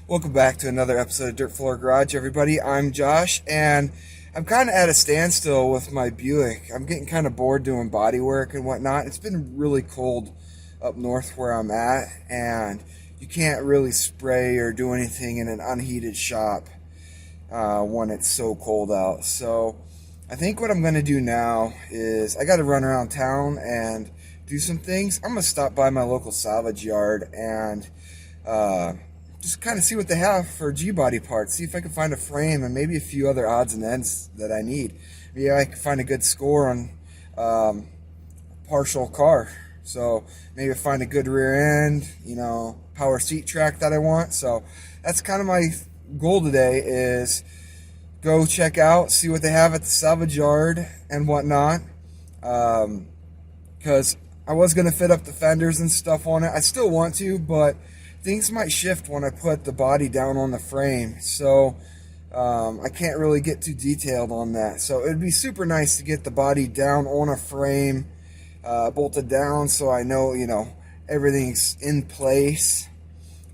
Welcome back to another episode of Dirt Floor Garage, everybody. I'm Josh, and I'm kind of at a standstill with my Buick. I'm getting kind of bored doing body work and whatnot. It's been really cold up north where I'm at, and you can't really spray or do anything in an unheated shop when it's so cold out. So I think what I'm going to do now is I got to run around town and do some things. I'm going to stop by my local salvage yard and just kind of see what they have for G-body parts. See if I can find a frame and maybe a few other odds and ends that I need. Maybe I can find a good score on a partial car. So maybe find a good rear end, power seat track that I want. So that's kind of my goal today, is go check out, see what they have at the salvage yard and whatnot. Because I was going to fit up the fenders and stuff on it. I still want to, but things might shift when I put the body down on the frame. So I can't really get too detailed on that. So it'd be super nice to get the body down on a frame, bolted down, so I know, everything's in place,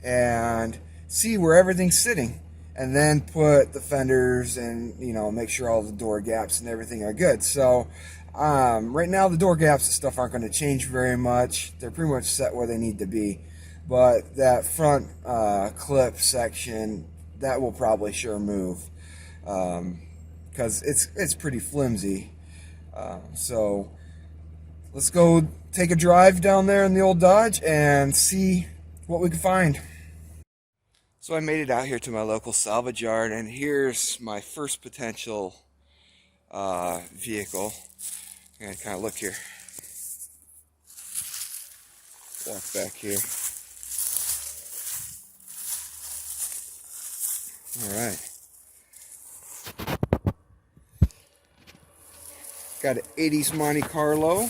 and see where everything's sitting. And then put the fenders and, make sure all the door gaps and everything are good. So right now the door gaps and stuff aren't going to change very much. They're pretty much set where they need to be. But that front clip section, that will probably sure move, because it's pretty flimsy. So let's go take a drive down there in the old Dodge and see what we can find. So I made it out here to my local salvage yard, and here's my first potential vehicle. I'm gonna kind of look here, walk back here. All right. Got an 80s Monte Carlo.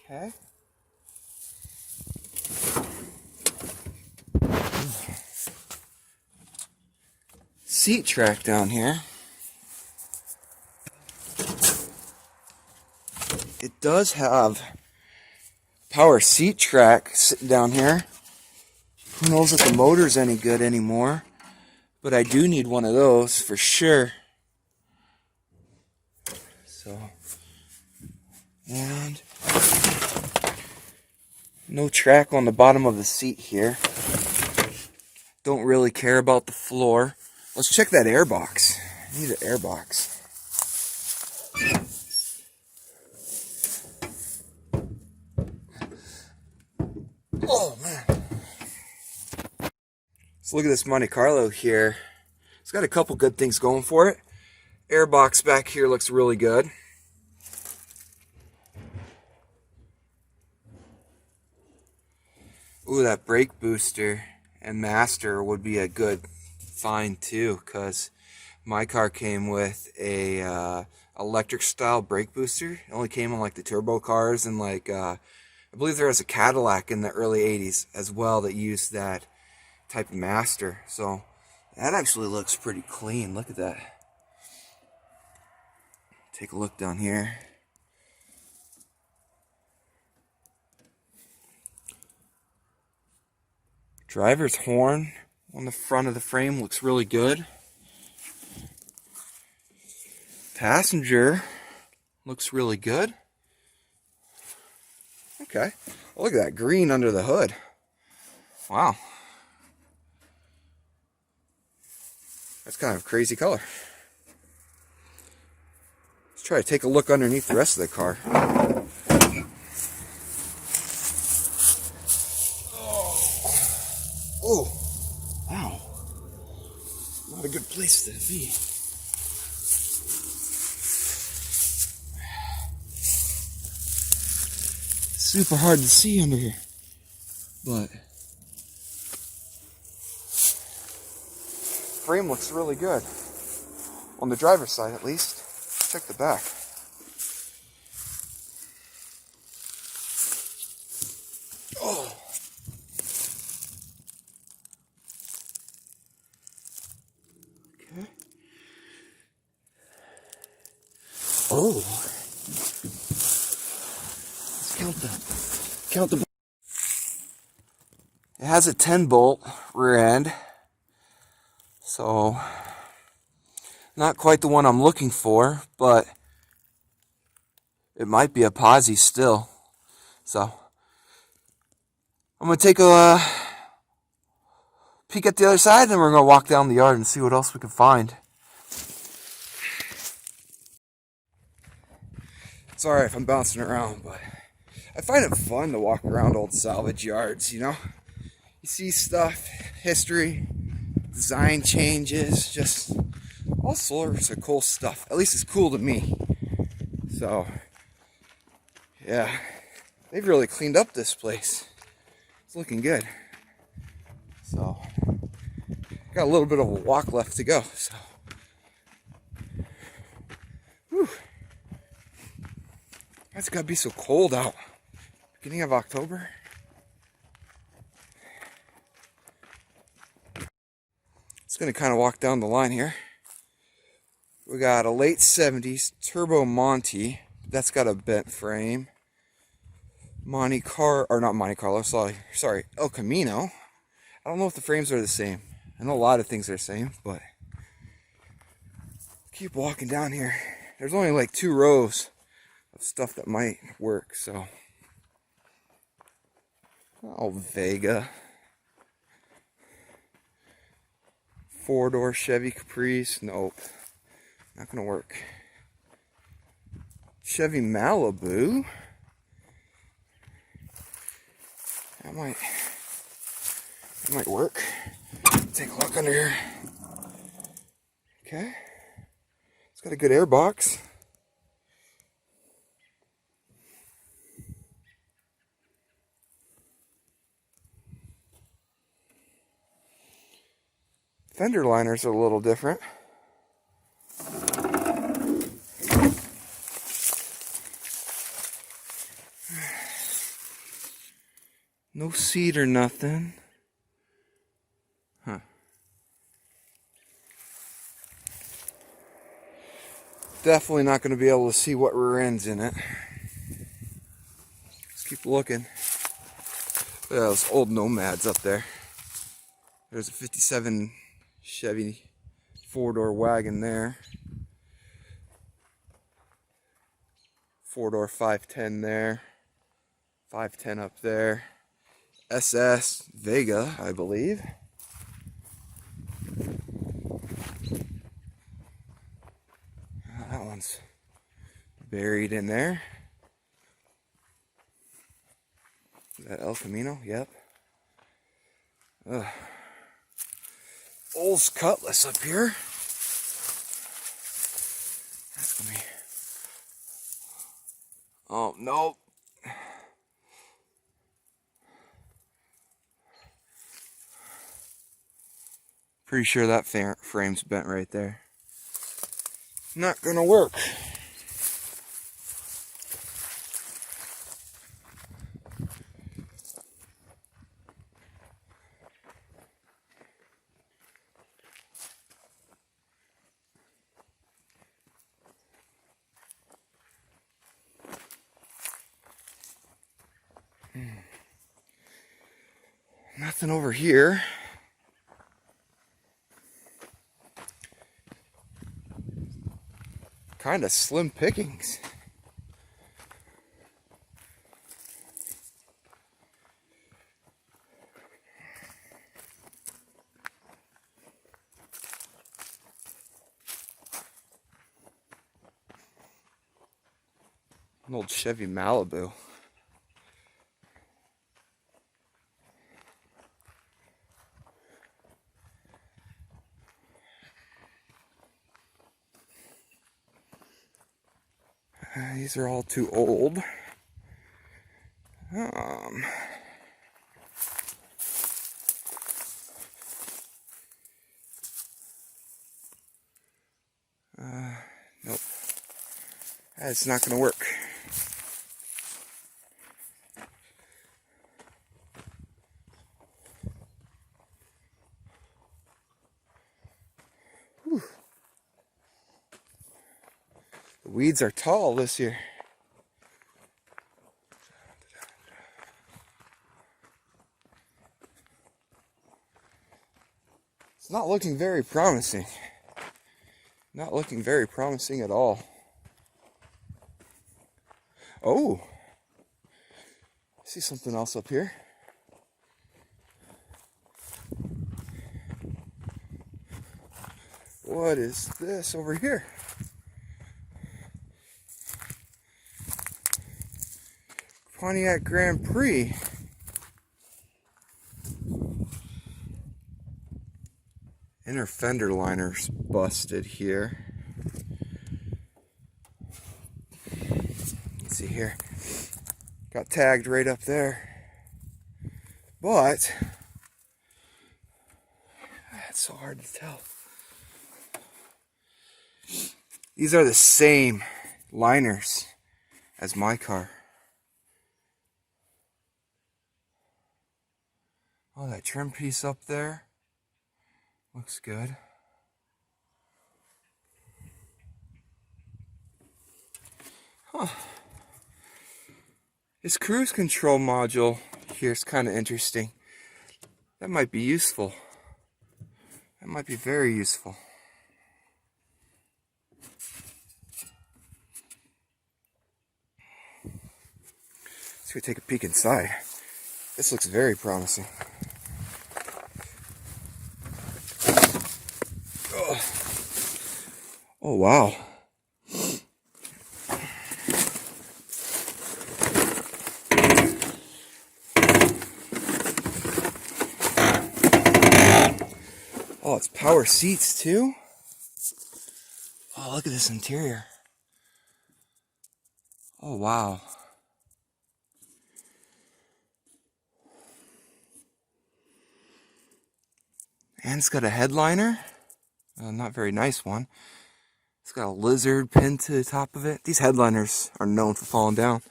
Okay. Seat track down here. It does have power seat track sitting down here. Who knows if the motor's any good anymore, but I do need one of those for sure. So, and no track on the bottom of the seat here. Don't really care about the floor. Let's check that airbox. I need an airbox. Oh man. So look at this Monte Carlo here. It's got a couple good things going for it. Airbox back here looks really good. Ooh, that brake booster and master would be a good find too, because my car came with a electric style brake booster. It only came on like the turbo cars, and like I believe there was a Cadillac in the early 80s as well that used that type of master. So that actually looks pretty clean. Look at that. Take a look down here. Driver's horn on the front of the frame looks really good. Passenger looks really good. Okay. Oh, look at that green under the hood. Wow. That's kind of a crazy color. Let's try to take a look underneath the rest of the car. Oh, wow. Not a good place to be. Super hard to see under here, but frame looks really good on the driver's side, at least. Check the back. Oh. Okay. Oh. Let's count the It has a 10-bolt rear end, so not quite the one I'm looking for, but it might be a posi still. So I'm going to take a peek at the other side, and then we're going to walk down the yard and see what else we can find. Sorry if I'm bouncing around, but I find it fun to walk around old salvage yards, you know? You see stuff, history, design changes, just all sorts of cool stuff. At least it's cool to me. So, yeah, they've really cleaned up this place. It's looking good. So, got a little bit of a walk left to go. So, whew. It's gotta be so cold out. Beginning of October. It's gonna kind of walk down the line here. We got a late 70s Turbo Monte. That's got a bent frame. Monte Carlo, or not Monte Carlo, sorry, El Camino. I don't know if the frames are the same. I know a lot of things are the same, but keep walking down here. There's only like 2 rows of stuff that might work, so. Oh, Vega. 4-door Chevy Caprice, nope. Not gonna work. Chevy Malibu. That might work. Take a look under here. Okay. It's got a good air box. Fender liners are a little different. No seat or nothing. Huh. Definitely not going to be able to see what rear end's in it. Let's keep looking. Look at those old Nomads up there. There's a 57 Chevy 4-door wagon there. 4-door 510 there. 510 up there. SS Vega, I believe. That one's buried in there. Is that El Camino? Yep. Olds Cutlass up here. That's gonna be. Oh, nope. Pretty sure that frame's bent right there. Not gonna work. Nothing over here. Kind of slim pickings. An old Chevy Malibu. These are all too old. Nope. That's not going to work. Whew. The weeds are tall this year. It's not looking very promising. Not looking very promising at all. Oh, I see something else up here. What is this over here? Pontiac Grand Prix. Inner fender liner's busted here. Let's see here. Got tagged right up there. But it's so hard to tell. These are the same liners as my car. Oh, that trim piece up there looks good. Huh. This cruise control module here is kind of interesting. That might be useful. That might be very useful. Let's go take a peek inside. This looks very promising. Oh wow. Oh, it's power seats too? Oh, look at this interior. Oh wow. And it's got a headliner. Not very nice one. It's got a lizard pinned to the top of it. These headliners are known for falling down.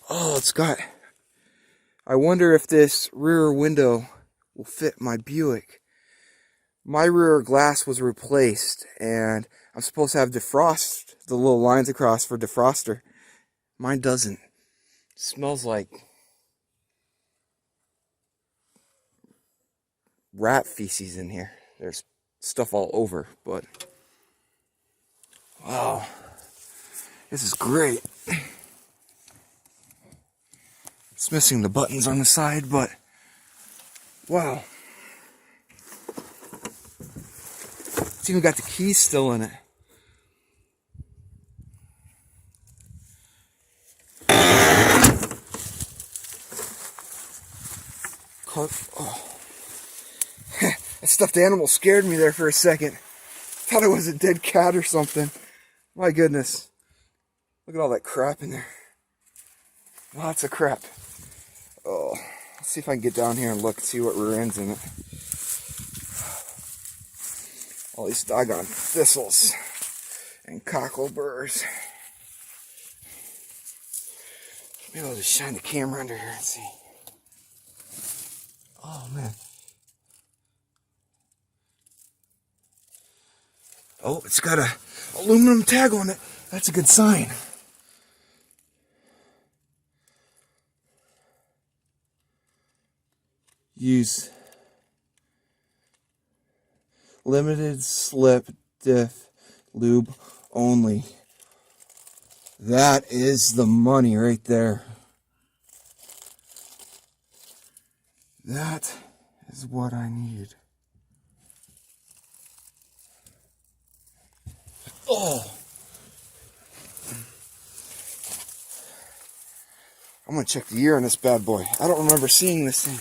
Oh, it's got... I wonder if this rear window will fit my Buick. My rear glass was replaced, and I'm supposed to have defrost, the little lines across for defroster. Mine doesn't. It smells like rat feces in here. There's stuff all over, but wow, this is great. It's missing the buttons on the side, but wow. It's even got the keys still in it. Oh. That stuffed animal scared me there for a second. Thought it was a dead cat or something. My goodness. Look at all that crap in there. Lots of crap. Oh, let's see if I can get down here and look and see what rear end's in it. All these doggone thistles and cockleburs. Maybe I'll just shine the camera under here and see. Oh man. Oh, it's got a aluminum tag on it. That's a good sign. Use limited slip diff lube only. That is the money right there. That is what I need. Oh, I'm gonna check the year on this bad boy. I don't remember seeing this thing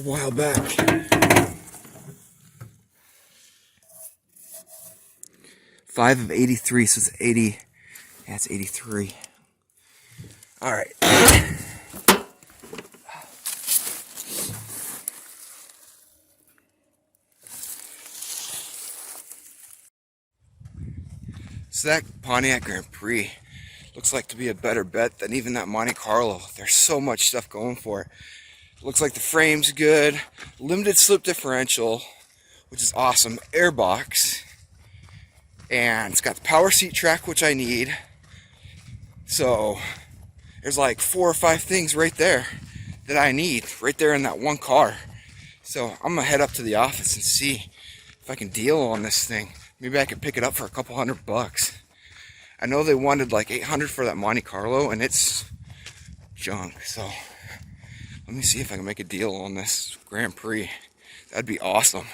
a while back. 5 of 83, so it's 80. Yeah, it's 83. All right. So that Pontiac Grand Prix looks like to be a better bet than even that Monte Carlo. There's so much stuff going for it. Looks like the frame's good. Limited slip differential, which is awesome. Airbox. And it's got the power seat track, which I need. So there's like 4 or 5 things right there that I need, right there in that one car. So I'm gonna head up to the office and see if I can deal on this thing. Maybe I could pick it up for a couple $100. I know they wanted like 800 for that Monte Carlo, and it's junk. So let me see if I can make a deal on this Grand Prix. That'd be awesome.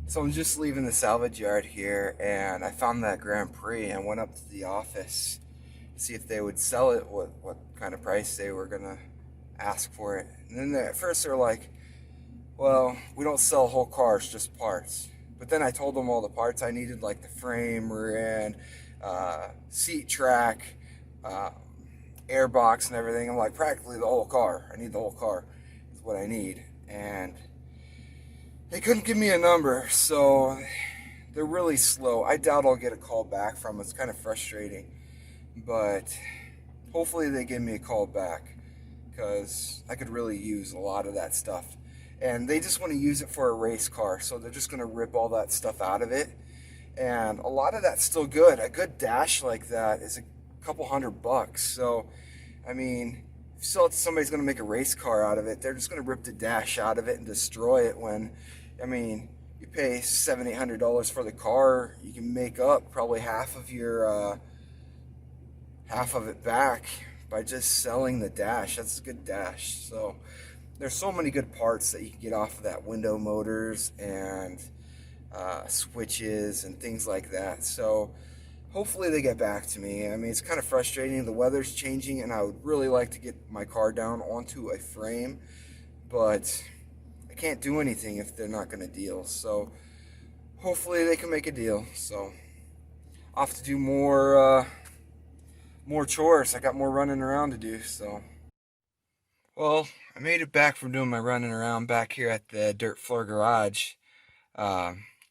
So I'm just leaving the salvage yard here, and I found that Grand Prix and went up to the office to see if they would sell it, what kind of price they were gonna ask for it. And then at first they were like, well, we don't sell whole cars, just parts. But then I told them all the parts I needed, like the frame, rear end, seat track, air box and everything. I'm like, practically the whole car. I need the whole car is what I need. And they couldn't give me a number, so they're really slow. I doubt I'll get a call back from them. It's kind of frustrating. But hopefully they give me a call back, because I could really use a lot of that stuff. And they just want to use it for a race car, so they're just going to rip all that stuff out of it. And a lot of that's still good. A good dash like that is a couple $100. So, I mean, if you sell it to somebody's going to make a race car out of it, they're just going to rip the dash out of it and destroy it. When, I mean, you pay $700-800 for the car, you can make up probably half of it back by just selling the dash. That's a good dash. So there's so many good parts that you can get off of that, window motors and switches and things like that. So hopefully they get back to me. I mean, it's kind of frustrating. The weather's changing, and I would really like to get my car down onto a frame, but I can't do anything if they're not going to deal. So hopefully they can make a deal. So I'll have to do more chores. I got more running around to do. So, well, I made it back from doing my running around back here at the dirt floor garage.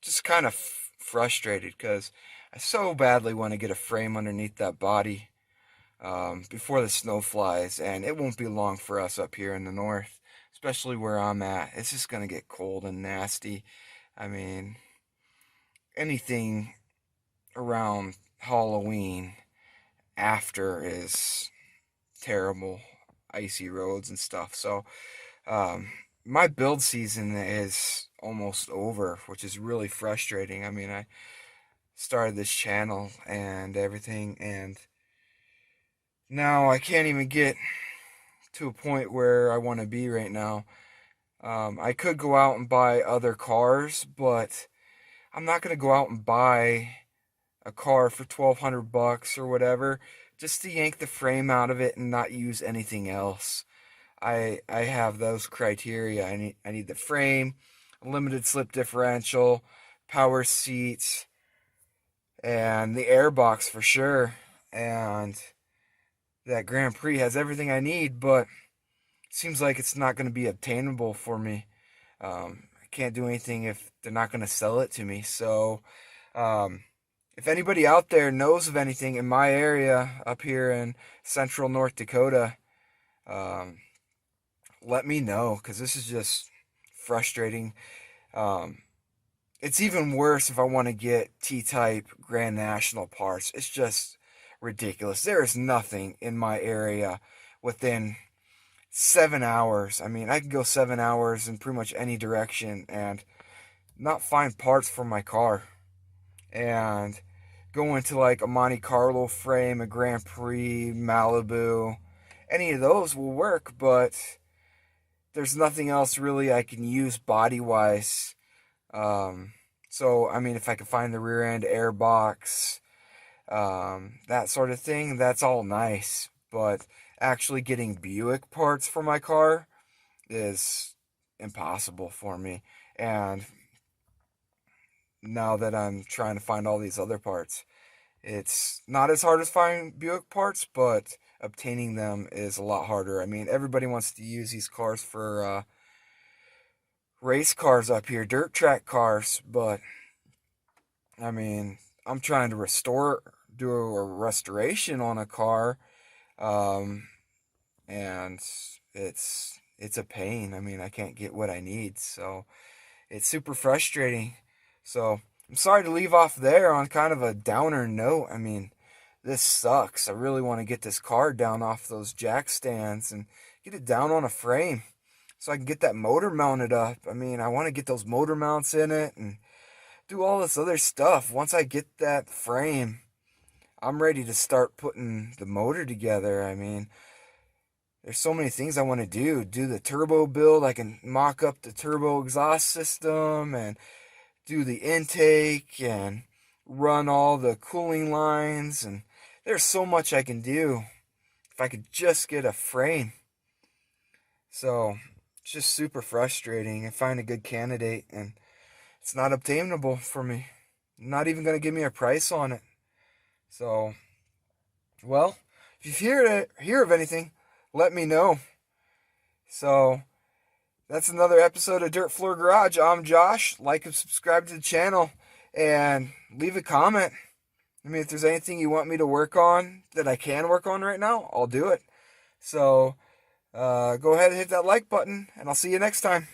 Just kind of frustrated because I so badly want to get a frame underneath that body before the snow flies, and it won't be long for us up here in the north, especially where I'm at. It's just going to get cold and nasty. I mean, anything around Halloween after is terrible, icy roads and stuff. So my build season is almost over, which is really frustrating. I mean, I started this channel and everything, and now I can't even get to a point where I want to be right now. I could go out and buy other cars, but I'm not going to go out and buy a car for $1,200 or whatever just to yank the frame out of it and not use anything else. I have those criteria. I need the frame, a limited slip differential, power seats, and the airbox for sure. And that Grand Prix has everything I need, but it seems like it's not going to be obtainable for me. I can't do anything if they're not going to sell it to me. So if anybody out there knows of anything in my area up here in central North Dakota, let me know, because this is just frustrating. It's even worse if I want to get T-Type Grand National parts. It's just ridiculous. There is nothing in my area within 7 hours. I mean, I can go 7 hours in pretty much any direction and not find parts for my car. And go into like a Monte Carlo frame, a Grand Prix, Malibu, any of those will work, but there's nothing else really I can use body-wise. So, I mean, if I could find the rear end airbox, that sort of thing, that's all nice. But actually getting Buick parts for my car is impossible for me. And now that I'm trying to find all these other parts, it's not as hard as finding Buick parts, but obtaining them is a lot harder. I mean, everybody wants to use these cars for race cars up here, dirt track cars, but I mean, I'm trying to do a restoration on a car, and it's a pain. I mean, I can't get what I need, so it's super frustrating. So I'm sorry to leave off there on kind of a downer note. I mean, this sucks. I really want to get this car down off those jack stands and get it down on a frame. so I can get that motor mounted up. I mean, I want to get those motor mounts in it and do all this other stuff. Once I get that frame, I'm ready to start putting the motor together. I mean, there's so many things I want to do. Do the turbo build. I can mock up the turbo exhaust system and do the intake and run all the cooling lines. And there's so much I can do if I could just get a frame. So it's just super frustrating. I find a good candidate and it's not obtainable for me. Not even going to give me a price on it. So, well, if you hear of anything, let me know. So, that's another episode of Dirt Floor Garage. I'm Josh. Like and subscribe to the channel and leave a comment. I mean, if there's anything you want me to work on that I can work on right now, I'll do it. So, go ahead and hit that like button, and I'll see you next time.